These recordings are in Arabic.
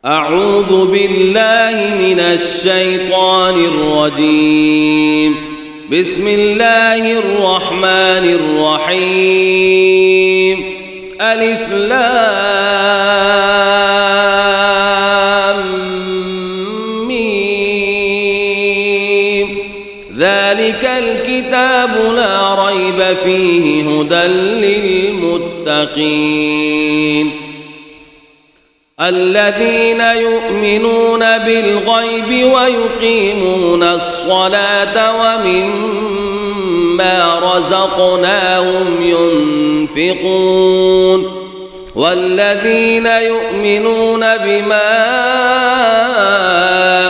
أعوذ بالله من الشيطان الرجيم. بسم الله الرحمن الرحيم. ألف لام ميم. ذلك الكتاب لا ريب فيه هدى للمتقين الذين يؤمنون بالغيب ويقيمون الصلاة ومما رزقناهم ينفقون والذين يؤمنون بما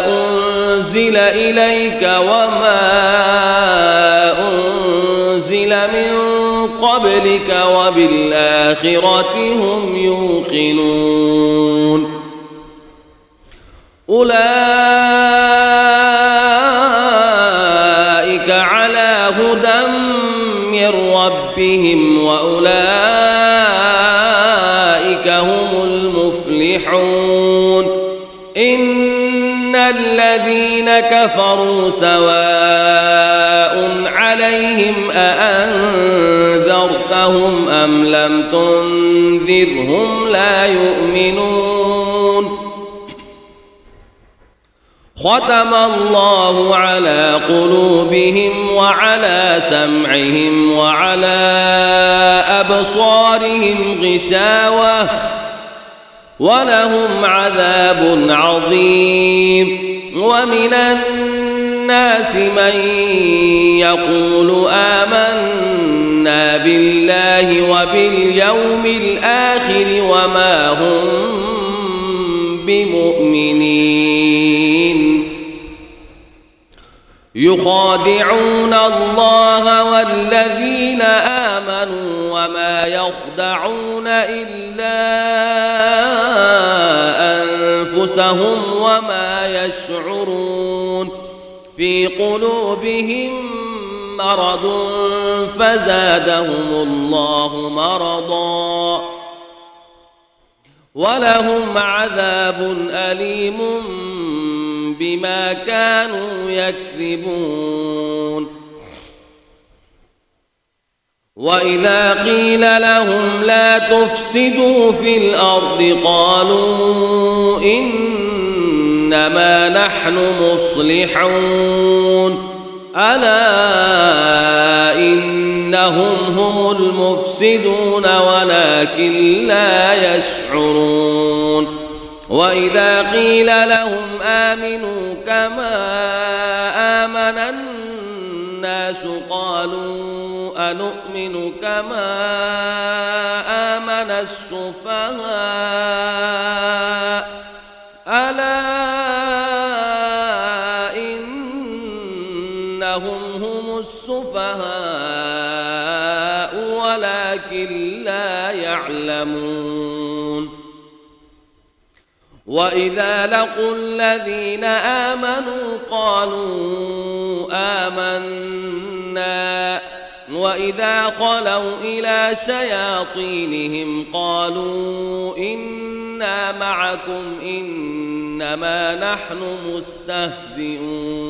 أنزل إليك وما أنزل من قبلك وبالآخرة هم يوقنون أولئك على هدى من ربهم وأولئك هم المفلحون إن الذين كفروا سواء عليهم أأنذرتهم أم لم تنذرهم لا يؤمنون ختم الله على قلوبهم وعلى سمعهم وعلى أبصارهم غشاوة ولهم عذاب عظيم ومن الناس من يقول آمنا بالله وباليوم الآخر وما هم بمؤمنين يخادعون الله والذين آمنوا وما يخدعون إلا أنفسهم وما يشعرون في قلوبهم مرض فزادهم الله مرضا ولهم عذاب أليم بما كانوا يكذبون وإذا قيل لهم لا تفسدوا في الأرض قالوا إنما نحن مصلحون ألا إنهم هم المفسدون ولكن لا يشعرون وإذا قيل لهم آمنوا كما آمن الناس قالوا أنؤمن كما آمن السفهاء ألا إنهم هم السفهاء ولكن لا يعلمون وإذا لقوا الذين آمنوا قالوا آمنا وإذا خلوا إلى شياطينهم قالوا إنا معكم إنما نحن مستهزئون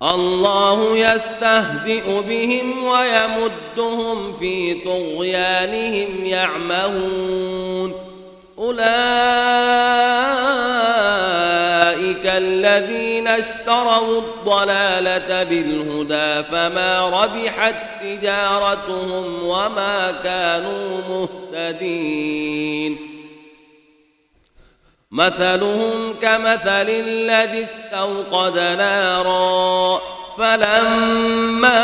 الله يستهزئ بهم ويمدهم في طغيانهم يعمهون أولئك الذين اشتروا الضلالة بالهدى فما ربحت تجارتهم وما كانوا مهتدين مثلهم كمثل الذي استوقد نارا فلما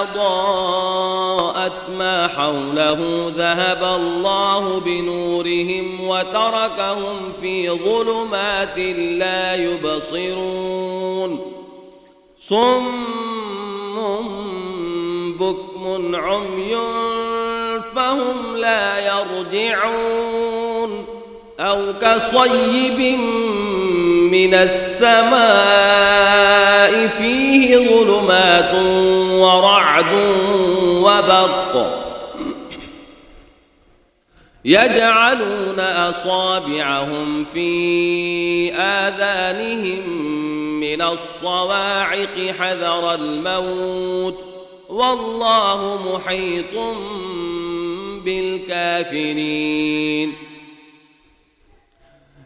أضاءت ما حوله ذهب الله بنورهم وتركهم في ظلمات لا يبصرون صم بكم عمي فهم لا يرجعون أو كصيب من السماء فيه ظلمات ورعد وبرق يجعلون أصابعهم في آذانهم من الصواعق حذر الموت والله محيط بالكافرين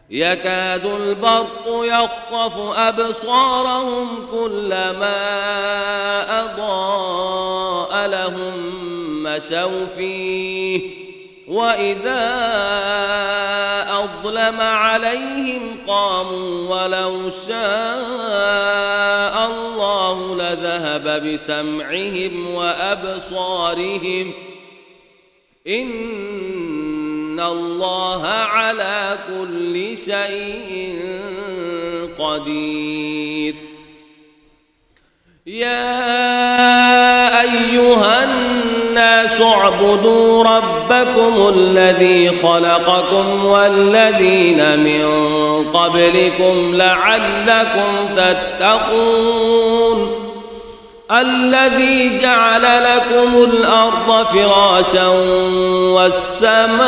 يكاد البرق يخطف أبصارهم كلما أضاء لهم مشوا فيه وإذا أظلم عليهم قاموا ولو شاء الله لذهب بسمعهم وأبصارهم إن الله على كل شيء قدير يا أيها الناس اعبدوا ربكم الذي خلقكم والذين من قبلكم لعلكم تتقون الذي جعل لكم الأرض فراشا والسماء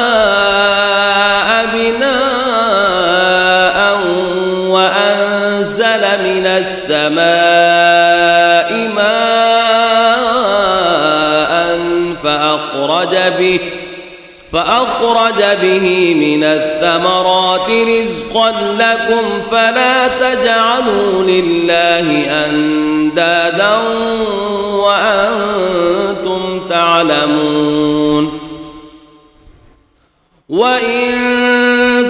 بناء وأنزل من السماء ماء فأخرج به من الثمرات رزقا لكم فلا تجعلوا لله أندادا وأنتم تعلمون وإن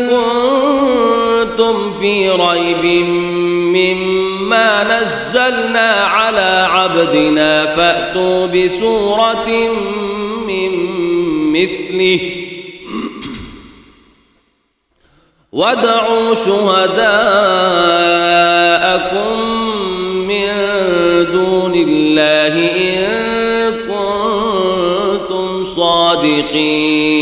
كنتم في ريب مما نزلنا على عبدنا فأتوا بسورة من مثله وادعوا شهداءكم من دون الله إن كنتم صادقين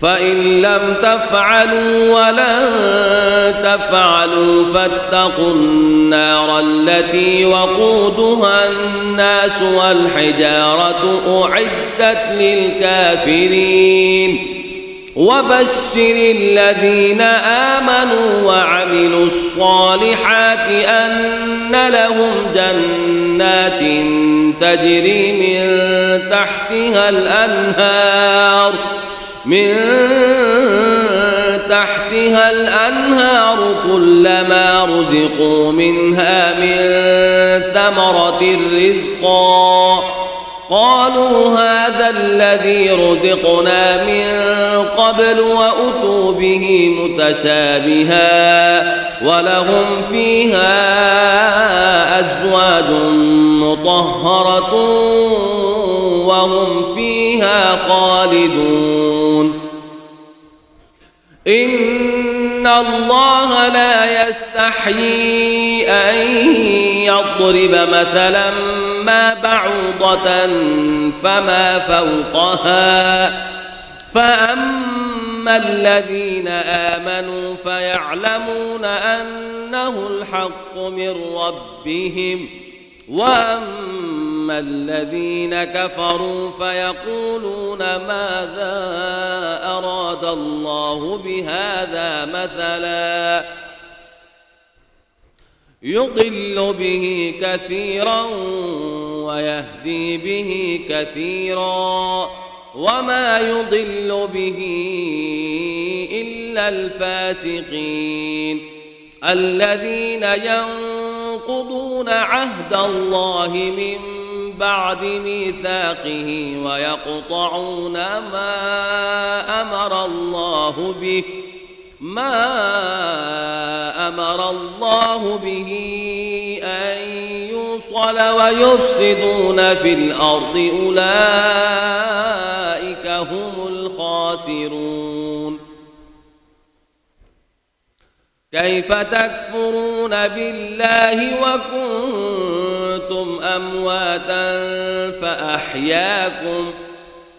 فإن لم تفعلوا ولن تفعلوا فاتقوا النار التي وقودها الناس والحجارة أعدت للكافرين وبشر الذين آمنوا وعملوا الصالحات أن لهم جنات تجري من تحتها الأنهار كلما رزقوا منها من ثمرة رزقا قالوا هذا الذي رزقنا من قبل وأتوا به متشابها ولهم فيها أزواج مطهرة وهم فيها خالدون إن الله لا يستحيي أن يضرب مثلا ما بعوضة فما فوقها فأما الذين آمنوا فيعلمون أنه الحق من ربهم وأما الذين كفروا فيقولون ماذا أراد الله بهذا مثلا يضل به كثيرا ويهدي به كثيرا وما يضل به إلا الفاسقين الذين ينقضون عهد الله من بعد ميثاقه ويقطعون ما أمر الله به أن يوصل ويفسدون في الأرض أولئك هم الخاسرون كيف تكفرون بالله وكنتم أمواتا فأحياكم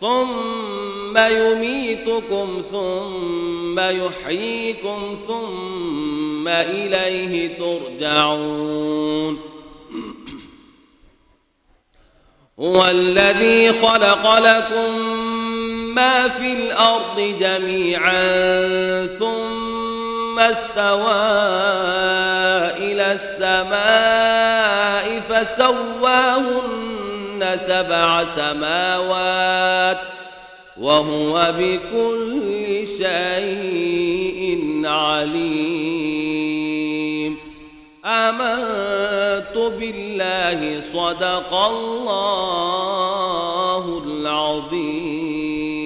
ثم يميتكم ثم يحييكم ثم إليه ترجعون هو الذي خلق لكم ما في الأرض جميعا ثم استوى إلى السماء فسواهن 7 سماوات وهو بكل شيء عليم. آمنت بالله صدق الله العظيم.